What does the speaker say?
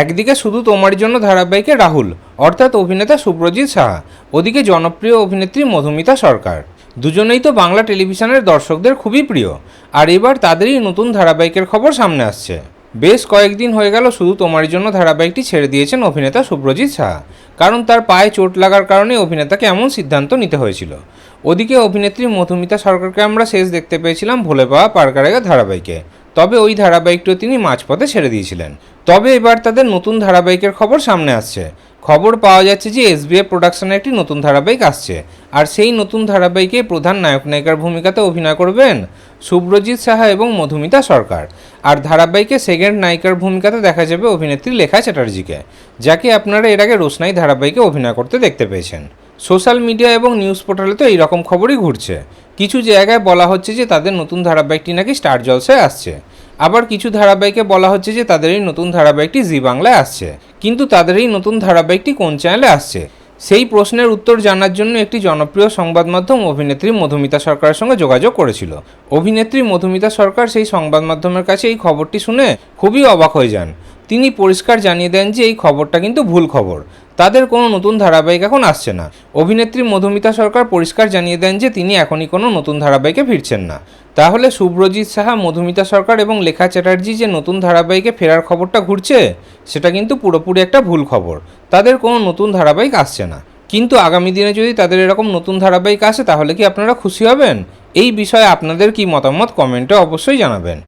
একদিকে শুধু তোমার জন্য ধারাবাহিকে রাহুল অর্থাৎ অভিনেতা শুভ্রজিৎ সাহা, ওদিকে জনপ্রিয় অভিনেত্রী মধুমিতা সরকার। দুজনেই তো বাংলা টেলিভিশনের দর্শকদের খুবই প্রিয়, আর এবার তাদেরই নতুন ধারাবাহিকের খবর সামনে আসছে। বেশ কয়েকদিন হয়ে গেল শুধু তোমার জন্য ধারাবাহিকটি ছেড়ে দিয়েছেন অভিনেতা শুভ্রজিৎ সাহা, কারণ তার পায়ে চোট লাগার কারণে অভিনেতাকে এমন সিদ্ধান্ত নিতে হয়েছিল। ওদিকে অভিনেত্রী মধুমিতা সরকারকে আমরা শেষ দেখতে পেয়েছিলাম ভোলে পাওয়া পারকারেগা ধারাবাহিকে, তবে ওই ধারাবাহিকটিও তিনি মাঝপথে ছেড়ে দিয়েছিলেন। তবে এবার তাদের নতুন ধারাবাহিকের খবর সামনে আসছে। খবর পাওয়া যাচ্ছে যে এসবিএফ প্রোডাকশনের একটি নতুন ধারাবাহিক আসছে, আর সেই নতুন ধারাবাহিকে প্রধান নায়ক নায়িকার ভূমিকাতে অভিনয় করবেন শুভ্রজিৎ সাহা এবং মধুমিতা সরকার। আর ধারাবাহিকে সেকেন্ড নায়িকার ভূমিকাতে দেখা যাবে অভিনেত্রী লেখা চ্যাটার্জিকে, যাকে আপনারা এর আগে রোশনাই ধারাবাহিকে অভিনয় করতে দেখতে পেয়েছেন। সোশ্যাল মিডিয়া এবং নিউজ পোর্টালে তো এইরকম খবরই ঘুরছে। কিছু জায়গায় বলা হচ্ছে যে তাদের নতুন ধারাবাহিকটি নাকি স্টার জলসায় আসছে, আবার কিছু ধারাবাহিকে বলা হচ্ছে যে তাদের এই নতুন ধারাবাহিকটি জি বাংলায় আসছে। কিন্তু তাদের এই নতুন ধারাবাহিকটি কোন চ্যানেলে আসছে সেই প্রশ্নের উত্তর জানার জন্য একটি জনপ্রিয় সংবাদ মাধ্যম অভিনেত্রী মধুমিতা সরকারের সঙ্গে যোগাযোগ করেছিল। অভিনেত্রী মধুমিতা সরকার সেই সংবাদ মাধ্যমের কাছে এই খবরটি শুনে খুবই অবাক হয়ে যান। তিনি পরিষ্কার জানিয়ে দেন যে এই খবরটা কিন্তু ভুল খবর, তাদের কোনো নতুন ধারাবাহিক এখন আসছে না। অভিনেত্রী মধুমিতা সরকার পরিষ্কার জানিয়ে দেন যে তিনি এখনই কোনো নতুন ধারাবাহিকে ফিরছেন না। তাহলে শুভ্রজিৎ সাহা, মধুমিতা সরকার এবং লেখা চ্যাটার্জি যে নতুন ধারাবাহিকে ফেরার খবরটা ঘুরছে, সেটা কিন্তু পুরোপুরি একটা ভুল খবর। তাদের কোনো নতুন ধারাবাহিক আসছে না। কিন্তু আগামী দিনে যদি তাদের এরকম নতুন ধারাবাহিক আসে তাহলে কি আপনারা খুশি হবেন? এই বিষয়ে আপনাদের কি মতামত কমেন্টে অবশ্যই জানাবেন।